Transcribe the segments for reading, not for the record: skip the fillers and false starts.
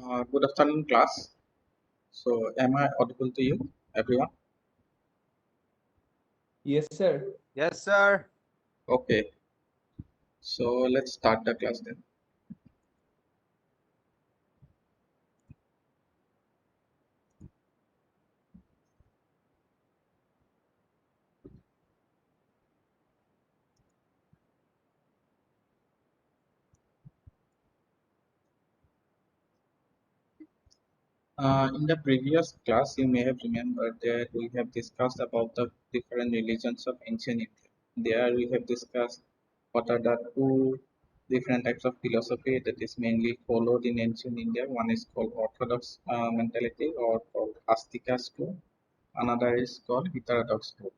Good afternoon, class. So, am I audible to you, everyone? Yes, sir. Yes, sir. Okay. So, let's start the class then. In the previous class, you may have remembered that we have discussed about the different religions of ancient India. There, we have discussed what are the two different types of philosophy that is mainly followed in ancient India. One is called Orthodox mentality or called Astika school. Another is called Heterodox school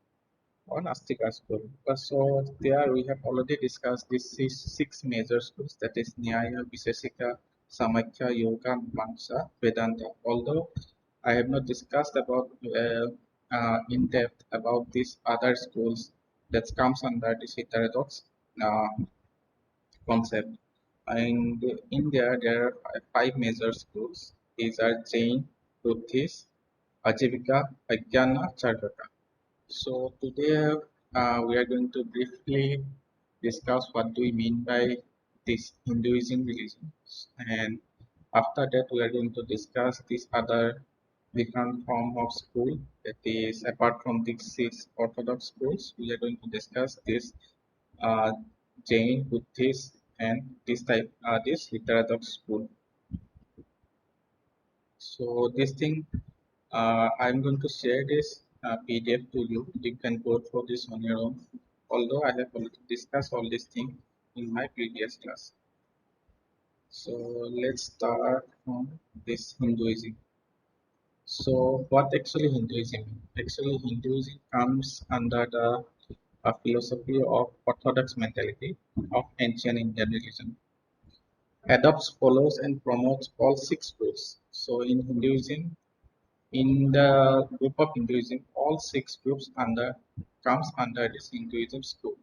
or Nastika school. So there we have already discussed these six major schools, that is Nyaya, Visesika, Samkhya, Yoga, Mimamsa, Vedanta. Although I have not discussed about in depth about these other schools that comes under this heterodox uh, concept. And in India, there are five major schools. These are Jain, Buddhist, Ajivika, Ajnana, Charvaka. So today we are going to briefly discuss what do we mean by this Hinduism religion, and after that we are going to discuss these other different form of school, that is apart from these six Orthodox schools. We are going to discuss this uh, Jain, Buddhist, and this heterodox school. So this thing I'm going to share this PDF to you. You can go through this on your own. Although I have already discussed all these things in my previous class. So let's start from this Hinduism. So what actually Hinduism? Actually Hinduism comes under the philosophy of orthodox mentality of ancient Indian religion. Adopts, follows, and promotes all six groups. So in Hinduism, in the group of Hinduism, all six groups under comes under this Hinduism school.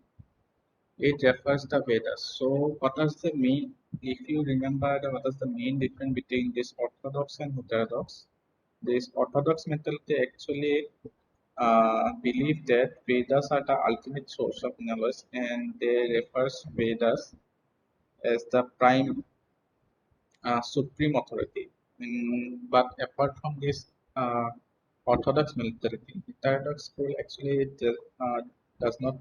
It refers the Vedas. So what is the main? If you remember, what is the main difference between this Orthodox and Heterodox? This Orthodox mentality actually believe that Vedas are the ultimate source of knowledge, and they refers Vedas as the prime supreme authority. But apart from this orthodox mentality, heterodox school actually does not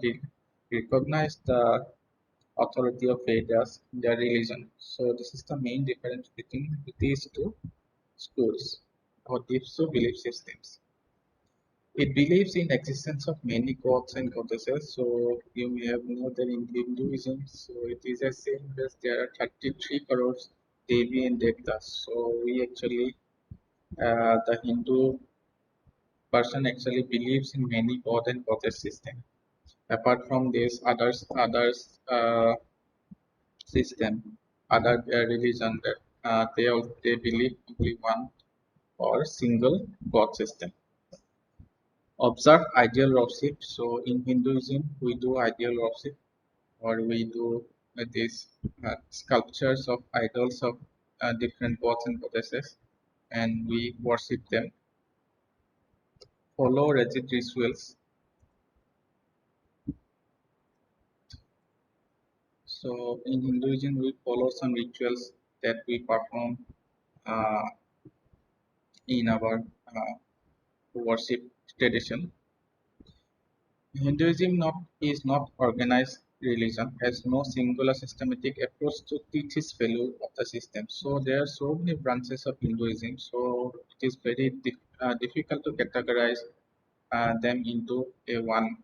recognize the authority of Vedas in their religion. So this is the main difference between these two schools or these two belief systems. It believes in existence of many gods and goddesses. So you may have known that in Hinduism, so it is a same as there are 33 crores Devi and Devtas. So we actually, the Hindu person actually believes in many god and goddess system. Apart from this, others system, other religion that they believe only one or single god system. Observe ideal worship. So in Hinduism, we do ideal worship, or we do these sculptures of idols of different gods and goddesses, and we worship them. Follow rigid rituals. So in Hinduism, we follow some rituals that we perform uh, in our worship tradition. Hinduism is not organized religion, has no singular systematic approach to teach its value of the system. So there are so many branches of Hinduism, so it is very difficult to categorize them into a one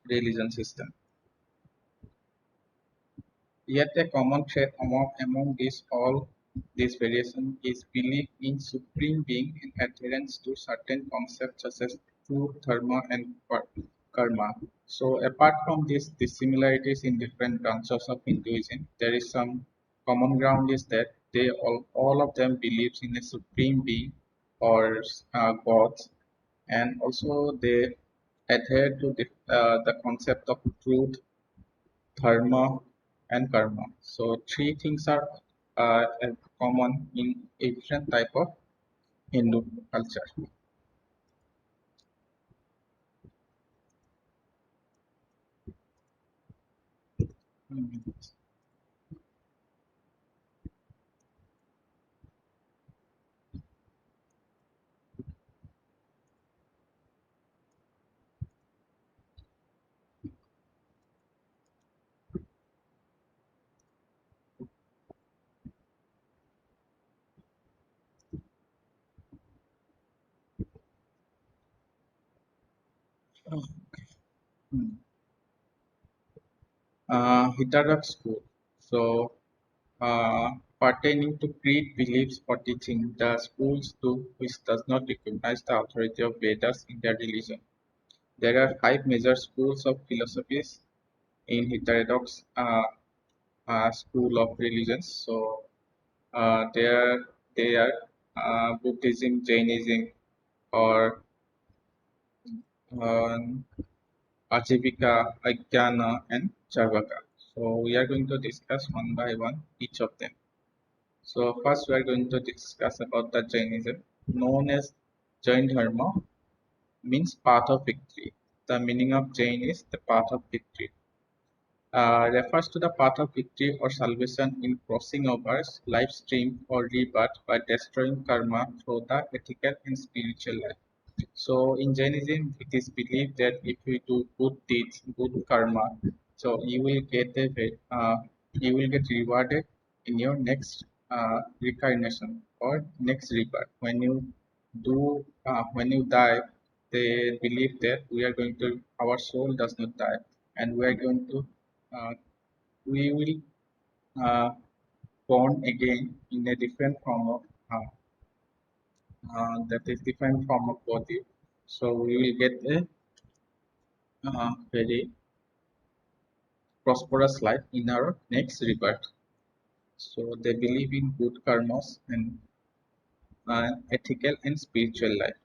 religion system. Yet a common thread among these all these variations is belief in supreme being and adherence to certain concepts such as truth, dharma, and karma. So apart from these similarities in different branches of Hinduism, there is some common ground is that they all of them believes in a supreme being or gods, and also they adhere to the concept of truth, dharma, and karma. So three things are common in a different type of Hindu culture. Mm. Heterodox school. So, pertaining to creed, beliefs, or teaching, the schools do which does not recognize the authority of Vedas in their religion. There are five major schools of philosophies in heterodox school of religions. So, there they are Buddhism, Jainism, or um, Ajivika, Ajnana, and Charvaka. So, we are going to discuss one by one each of them. So first we are going to discuss about the Jainism. Known as Jain Dharma means path of victory. The meaning of Jain is the path of victory. Refers to the path of victory or salvation in crossing over life stream or rebirth by destroying karma through the ethical and spiritual life. So in Jainism, it is believed that if you do good deeds, good karma, so you will get rewarded in your next reincarnation or next rebirth. When you die, they believe that our soul does not die, and uh, we will uh, born again in a different form of uh, that is different form of body. So we will get a very prosperous life in our next rebirth. So they believe in good karmas and ethical and spiritual life.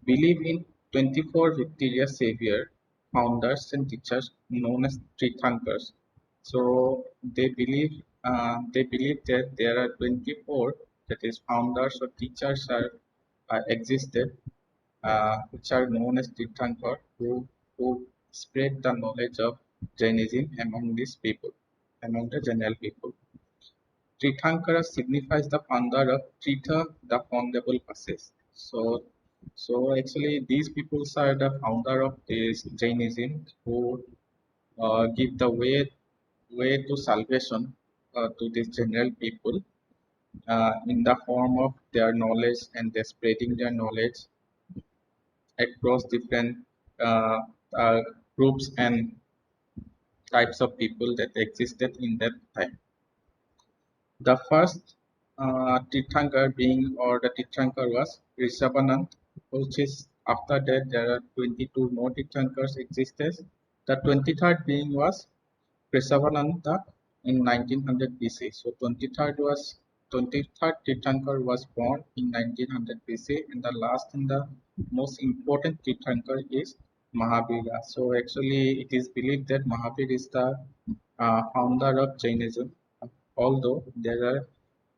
Believe in 24 victorious savior, founders and teachers known as Tirthankars. So they believe that there are 24, that is founders or teachers are existed, which are known as Tirthankar, who spread the knowledge of Jainism among these people, among the general people. Tirthankara signifies the founder of Tirtha, the foundable passes. So actually, these people are the founder of this Jainism, who give the way to salvation to these general people in the form of their knowledge, and they're spreading their knowledge across different uh, uh, groups and types of people that existed in that time. The first Tirthankar being or the Tirthankar was Rishabhanand, which is after that there are 22 more Tirthankars existed. The 23rd being was Rishabhananda in 1900 BC. So 23rd Tirthankar was born in 1900 BC, and the last and the most important Tirthankar is Mahavira. So actually, it is believed that Mahavir is the founder of Jainism, although there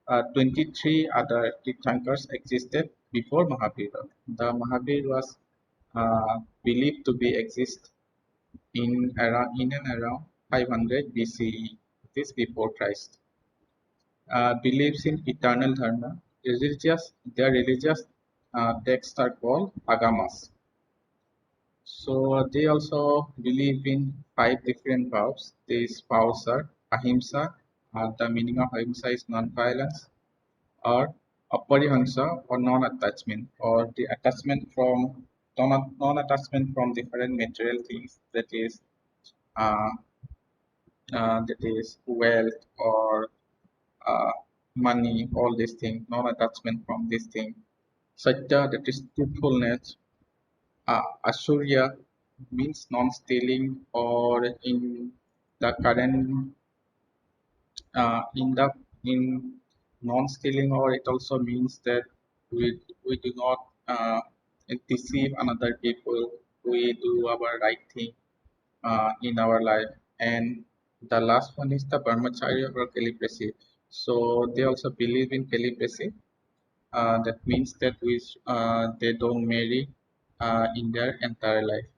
are 23 other Tirthankars existed before Mahavira. The Mahavir was believed to be exist in and around 500 BCE, this before Christ. Believes in eternal dharma. Their religious texts are called agamas. So they also believe in five different vows. These vows are ahimsa. The meaning of ahimsa is non-violence, or aparihansa, or non-attachment, or the attachment from non-attachment from different material things. Uh, that is wealth or uh, money, all these things, non-attachment from this thing. Satya, that is truthfulness. Asurya means non-stealing, or in the current in the in non-stealing, or it also means that we do not deceive another people. We do our right thing in our life. And the last one is the brahmacharya or celibacy. So they also believe in celibacy. That means that they don't marry in their entire life.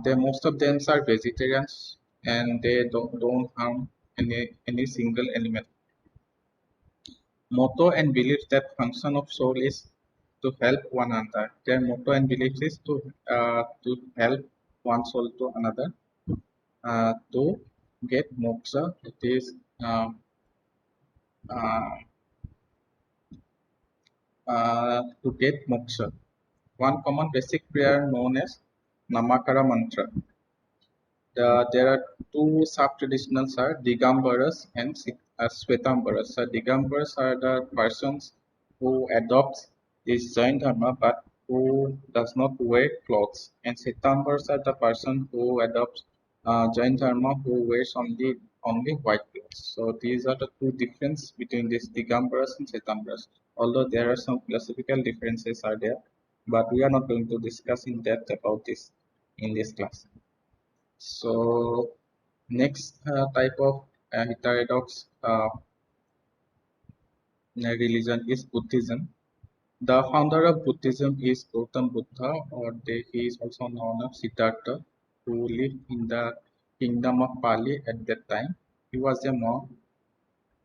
They most of them are vegetarians and they don't harm any single animal. Motto and belief that function of soul is to help one another. Their motto and belief is to help one soul to another to get moksha. It is uh, to get moksha. One common basic prayer known as Namakara mantra. There are two sub-traditionals are Digambaras and Svetambaras. So Digambaras are the persons who adopt this Jain Dharma but who does not wear clothes. And Svetambaras are the person who adopts Jain Dharma who wears only white clothes. So these are the two differences between these Digambaras and Svetambaras. Although there are some philosophical differences are there, but we are not going to discuss in depth about this in this class. So next type of heterodox religion is Buddhism. The founder of Buddhism is Gautam Buddha, he is also known as Siddhartha, who lived in the kingdom of Pali at that time. He was a monk,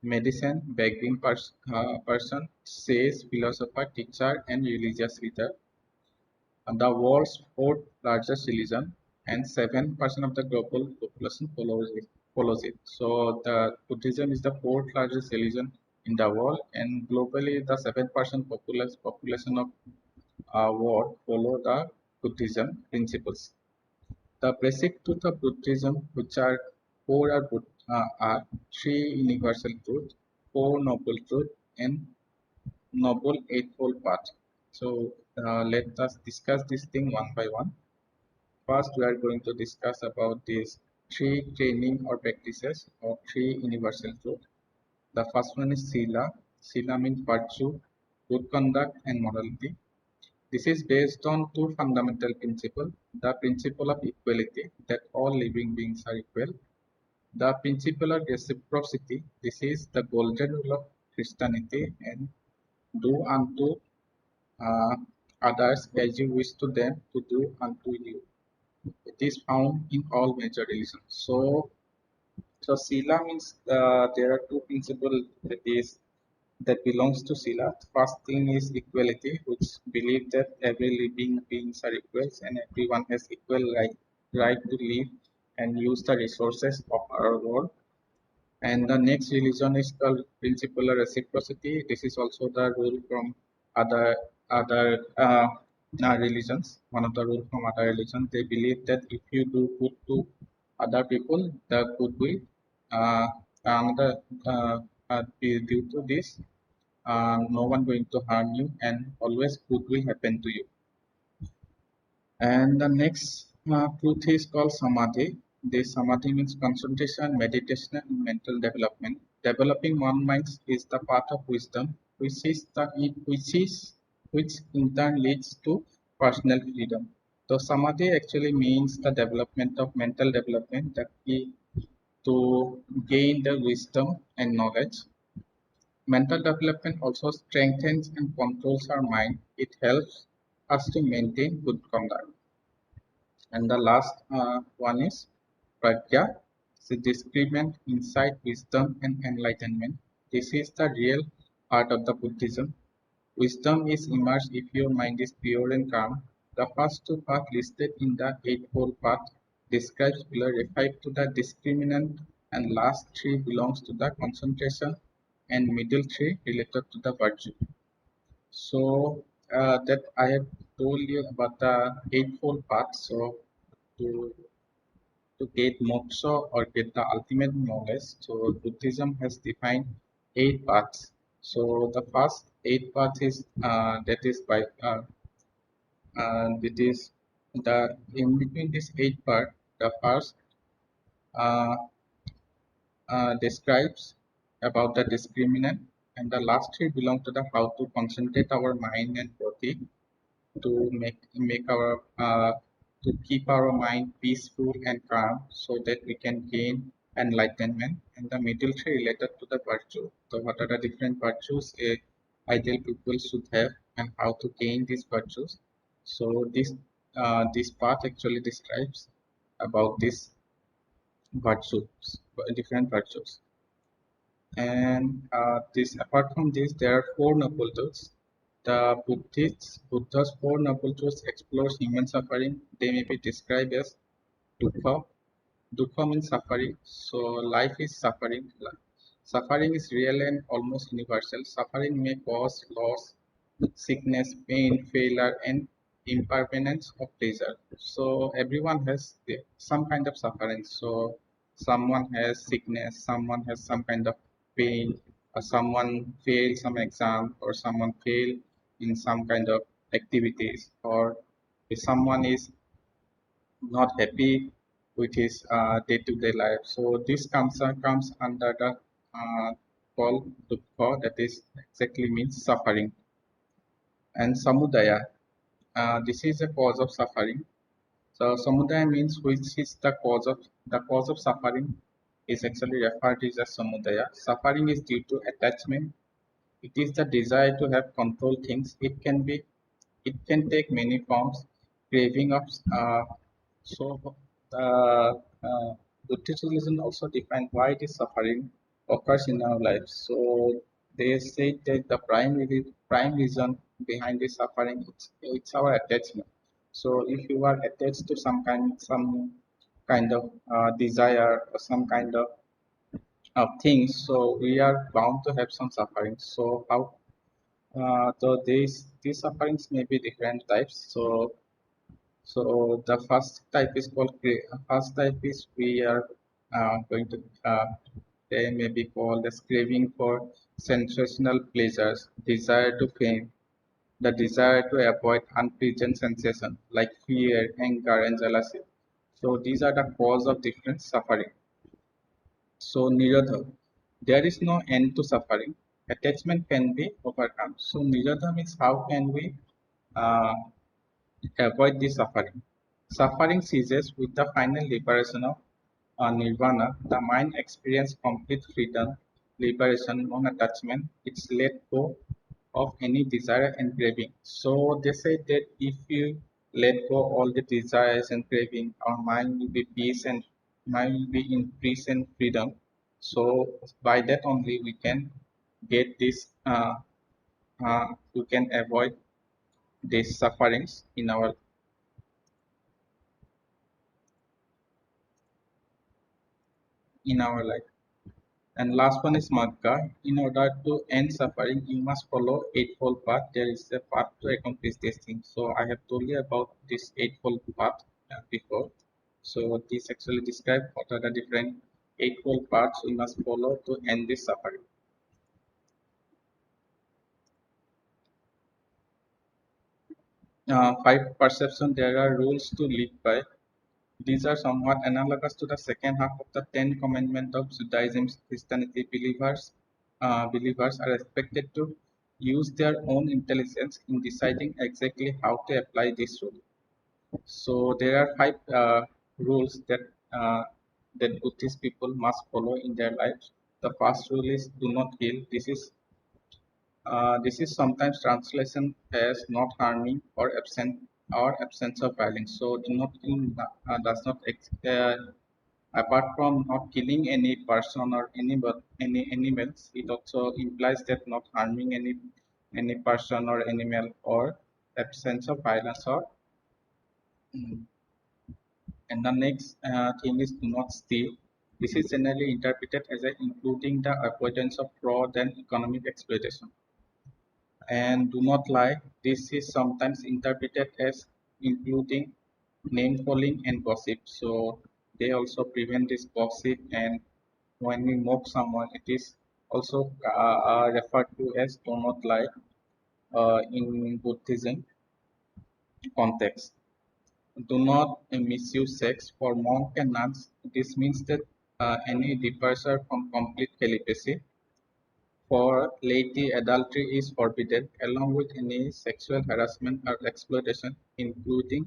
medicine, begging person, sage, philosopher, teacher, and religious leader. The world's fourth largest religion, and 7% of the global population follows it. So the Buddhism is the fourth largest religion in the world, and globally the 7% population of world follow the Buddhism principles. The basic truth of Buddhism, which are are three universal truths, four noble truths, and noble eightfold path. So let us discuss this thing one by one. First, we are going to discuss about these three training or practices or three universal truth. The first one is Sila. Sila means virtue, good conduct, and morality. This is based on two fundamental principles. The principle of equality, that all living beings are equal. The principle of reciprocity, this is the golden rule of Christianity, and do unto uh, others as you wish to them to do unto you. It is found in all major religions. So Sila means there are two principles that belongs to Sila. First thing is equality, which believe that every living beings are equals and everyone has equal right to live and use the resources of our world. And the next religion is called principle of reciprocity. This is also the rule from other religions. One of the rules from other religions. They believe that if you do good to other people, the good will another due to this, no one going to harm you, and always good will happen to you. And the next truth is called samadhi. This samadhi means concentration, meditation, and mental development. Developing one mind is the path of wisdom, which in turn leads to personal freedom. So samadhi actually means the development of mental development, the key to gain the wisdom and knowledge. Mental development also strengthens and controls our mind. It helps us to maintain good conduct. And the last one is pragya, the discernment, insight, wisdom, and enlightenment. This is the real art of the Buddhism. Wisdom is emerged if your mind is pure and calm. The first two paths listed in the Eightfold Path describes referred to the discriminant, and last three belongs to the concentration, and middle three related to the virtue. So that I have told you about the Eightfold Path. So to to get moksha or get the ultimate knowledge. So Buddhism has defined eight paths. So the first eight path is that is by it is the in between this eight part, the first uh, describes about the discriminant, and the last three belong to the how to concentrate our mind and body to make our to keep our mind peaceful and calm so that we can gain enlightenment, and the middle three related to the virtue. So what are the different virtues a ideal people should have and how to gain these virtues. So this part actually describes about these virtues, different virtues. And this apart from this, there are four noble truths. The Buddha's four noble truths explores human suffering. They may be described as dukkha. Dukkha means suffering. So life is suffering. Suffering is real and almost universal. Suffering may cause loss, sickness, pain, failure, and impermanence of pleasure. So everyone has some kind of suffering. So someone has sickness, someone has some kind of pain, or someone failed some exam, or someone failed in some kind of activities, or if someone is not happy with his day-to-day life. So this comes under the called dukkha, that is exactly means suffering. And samudaya, this is a cause of suffering. So samudaya means which is the cause of suffering is actually referred to as samudaya. Suffering is due to attachment. It is the desire to have control things. It can take many forms. Craving of so the Buddhist religion also define why this suffering occurs in our lives. So they say that the prime reason behind this suffering it's our attachment. So if you are attached to some kind of desire or some kind of things, so we are bound to have some suffering. So how so these sufferings may be different types. So the first type is first type is we are going to they may be called as craving for sensational pleasures, desire to fame, the desire to avoid unpleasant sensation like fear, anger, and jealousy. So these are the cause of different suffering. So Nirodha, there is no end to suffering. Attachment can be overcome. So Nirodha means how can we uh, avoid the suffering. Suffering ceases with the final liberation of nirvana. The mind experiences complete freedom, liberation, non-attachment. It's let go of any desire and craving. So they say that if you let go all the desires and craving, our mind will be peace and mind will be in peace and freedom. So by that only we can get this. We can avoid these sufferings in our life. And last one is Magga. In order to end suffering, you must follow eightfold path. There is a path to accomplish this thing. So I have told you about this eightfold path before. So this actually describes what are the different eightfold paths we must follow to end this suffering. Five perception. There are rules to live by. These are somewhat analogous to the second half of the Ten Commandments of Judaism. Christianity believers are expected to use their own intelligence in deciding exactly how to apply this rule. So there are five rules uh, that Buddhist people must follow in their lives. The first rule is do not kill. This is sometimes translation as not harming or absence of violence. So do not kill does not apart from not killing any person or any animals, it also implies that not harming any person or animal or absence of violence or mm, and the next thing is do not steal. This is generally interpreted as including the avoidance of fraud and economic exploitation. And do not lie. This is sometimes interpreted as including name calling and gossip. So they also prevent this gossip, and when we mock someone, it is also referred to as do not lie in Buddhism context. Do not misuse sex for monk and nuns. This means that any departure from complete celibacy. For laity, adultery is forbidden, along with any sexual harassment or exploitation, including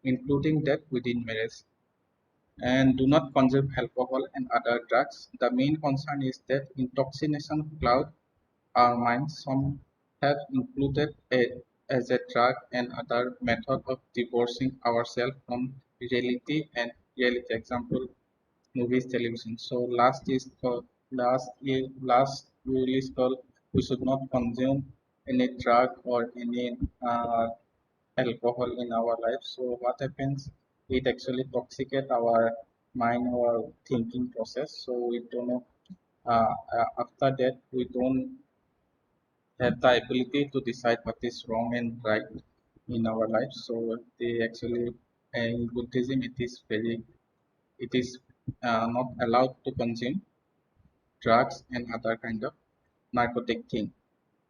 that within marriage. and do not consume alcohol and other drugs. The main concern is that intoxication cloud our minds. Some have included it as a drug and other method of divorcing ourselves from reality and reality. Example, movies, television. So last rule is called we should not consume any drug or any alcohol in our life. So what happens? It actually toxicate our mind, our thinking process. So we don't know. After that, we don't have the ability to decide what is wrong and right in our life. So they actually in Buddhism, it is not allowed to consume drugs and other kind of narcotic thing.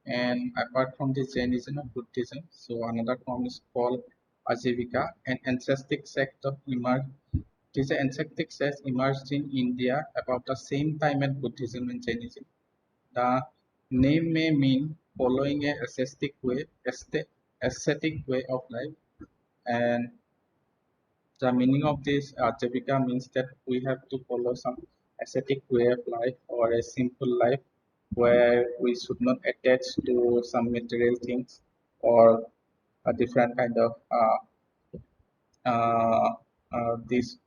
And apart from the Jainism and Buddhism, so another form is called Ajivika, an ancestral sect of emerged. It is an ancestral sect emerged in India about the same time as Buddhism and Jainism. The name may mean following a ascetic way of life, and the meaning of this Ajivika means that we have to follow some ascetic way of life or a simple life where we should not attach to some material things or a different kind of uh, this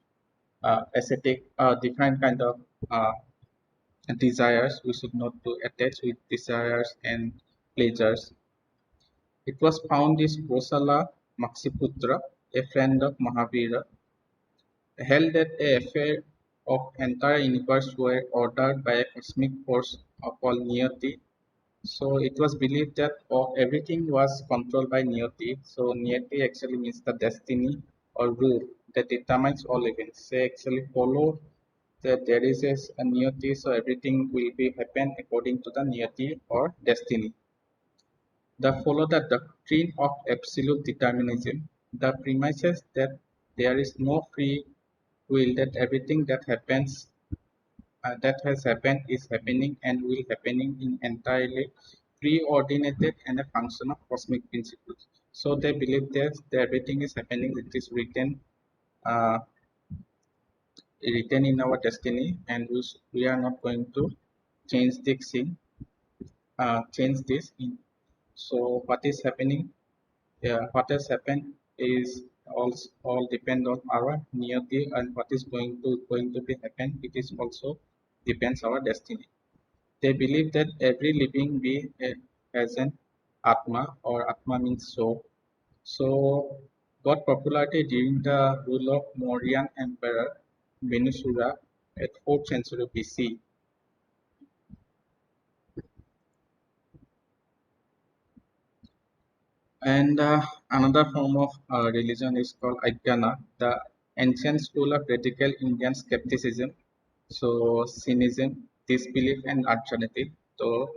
ascetic different kind of uh, desires. We should not to attach with desires and pleasures. It was found is Kosala Maksiputra, a friend of Mahavira, held that a affair of entire universe were ordered by a cosmic force called Niyati. So it was believed that everything was controlled by Niyati. So Niyati actually means the destiny or rule that determines all events. They actually follow that there is a Niyati, so everything will be happen according to the Niyati or destiny. The follow the doctrine of absolute determinism. The premises that there is no free will, that everything that has happened is happening and will happening in entirely preordinated and a function of cosmic principles. So they believe that everything is happening, it is uh, written in our destiny, and we are not going to change this thing, change this in. So what is happening? Yeah, what has happened is all depend on our niyati, and what is going to be happen. It is also depends our destiny. They believe that every living being has an atma, or atma means soul. So got popularity during the rule of Mauryan Emperor Venusura at 4th century BC. And another form of religion is called Ajnana, the ancient school of radical Indian skepticism. So, cynicism, disbelief, and alternative. So,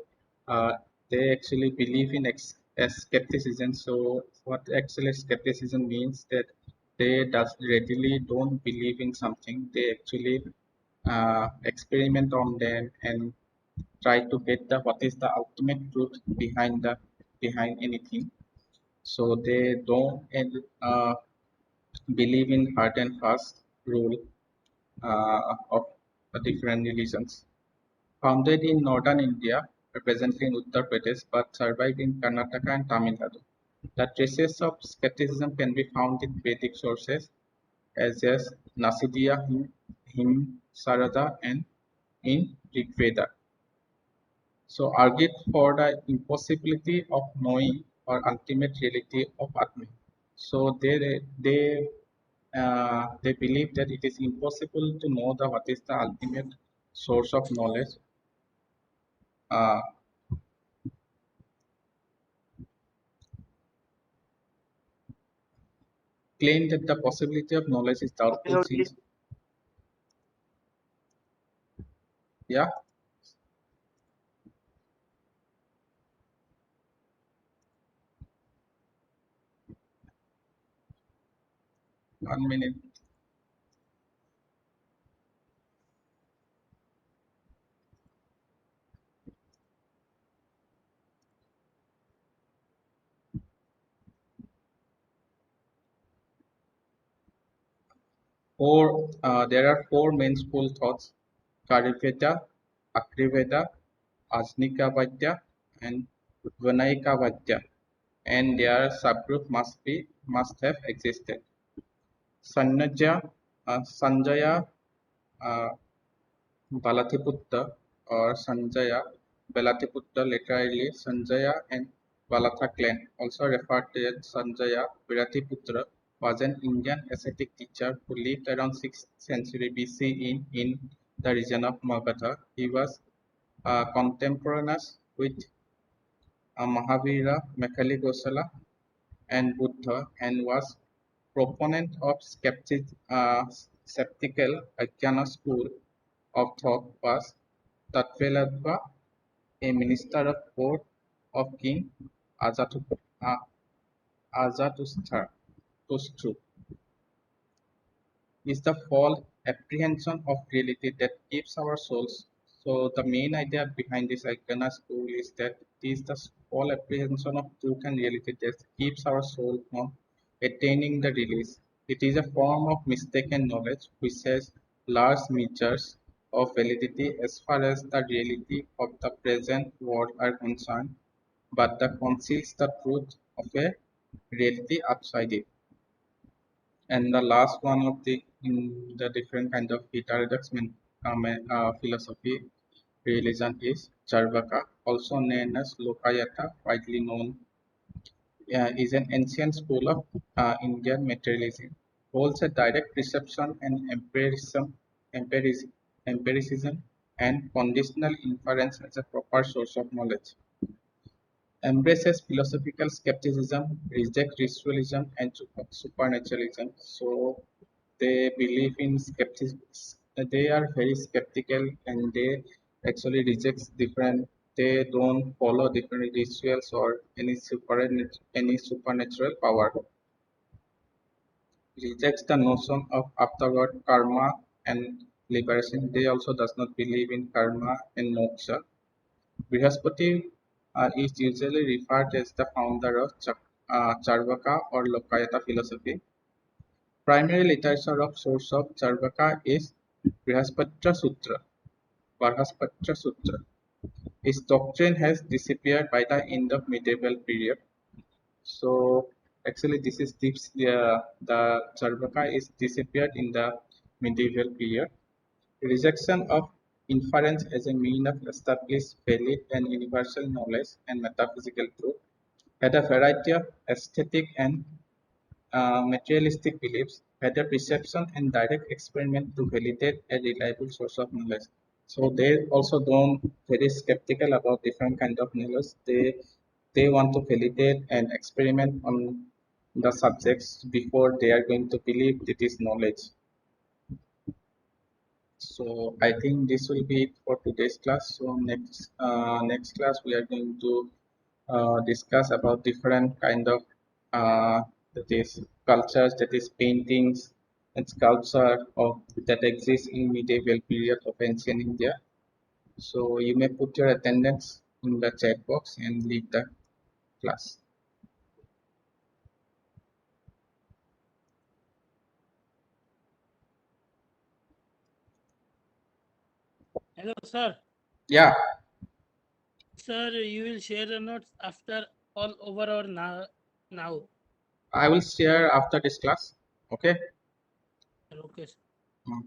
uh, they actually believe in skepticism. So, what actually skepticism means that they does readily don't believe in something. They actually experiment on them and try to get the what is the ultimate truth behind anything. So they don't believe in hard and fast rule of the different religions. Founded in northern India, presently in Uttar Pradesh, but survive in Karnataka and Tamil Nadu. The traces of skepticism can be found in Vedic sources as Nasidiya, Sarada, and in Rigveda. So argued for the impossibility of knowing or ultimate reality of Atman. So they believe that it is impossible to know the what is the ultimate source of knowledge. Uh, Claim that the possibility of knowledge is Okay, doubtful okay. since yeah, 1 minute. There are four main school thoughts: Kariveda, Akriveda, Ajnikavadya, and Vinaikavadya, and their subgroup must have existed. Sanjaya uh, Balatiputta or Sanjaya Balatiputta, literally Sanjaya and Balatha clan, also referred to as Sanjaya Viratiputra, was an Indian ascetic teacher who lived around 6th century BC in the region of Magadha. He was contemporaneous with Mahavira, Mekhali Gosala, and Buddha, and was proponent of skeptical Ajnana school of thought. Was Tattvaladva, a minister of court of King Azatu, uh, Azatustra, is the false apprehension of reality that keeps our souls. So the main idea behind this Aikana school is that it is the false apprehension of truth and reality that keeps our soul from attaining the release. It is a form of mistaken knowledge which has large measures of validity as far as the reality of the present world are concerned, but that conceals the truth of a reality outside it. And the last one of the in the different kind of heterodox philosophy religion is Charvaka, also known as Lokayata, widely known, is an ancient school of Indian materialism. Holds a direct perception and empiricism, empiricism and conditional inference as a proper source of knowledge. Embraces philosophical skepticism, reject ritualism and supernaturalism. So they believe in skepticism. They are very skeptical and they actually reject different. They don't follow different rituals or any supernatural power. Rejects the notion of afterward karma and liberation. They also does not believe in karma and moksha. Brihaspati is usually referred as the founder of Charvaka or Lokayata philosophy. Primary literature of source of Charvaka is Brihaspatra Sutra. Brihaspatra Sutra. Its doctrine has disappeared by the end of medieval period. So actually, this is the Charvaka is disappeared in the medieval period. Rejection of inference as a mean of established valid and universal knowledge and metaphysical truth had a variety of aesthetic and materialistic beliefs, had a perception and direct experiment to validate a reliable source of knowledge. So they also don't very skeptical about different kind of knowledge. They want to validate and experiment on the subjects before they are going to believe it is knowledge. So I think this will be it for today's class. So next class we are going to discuss about different kind of that is cultures, that is paintings and sculpture of that exists in medieval period of ancient India. So you may put your attendance in the chat box and leave the class. Hello, sir. Yeah, Sir, you will share the notes after all over or now. I will share after this class. Okay. Okay, sir. Mm.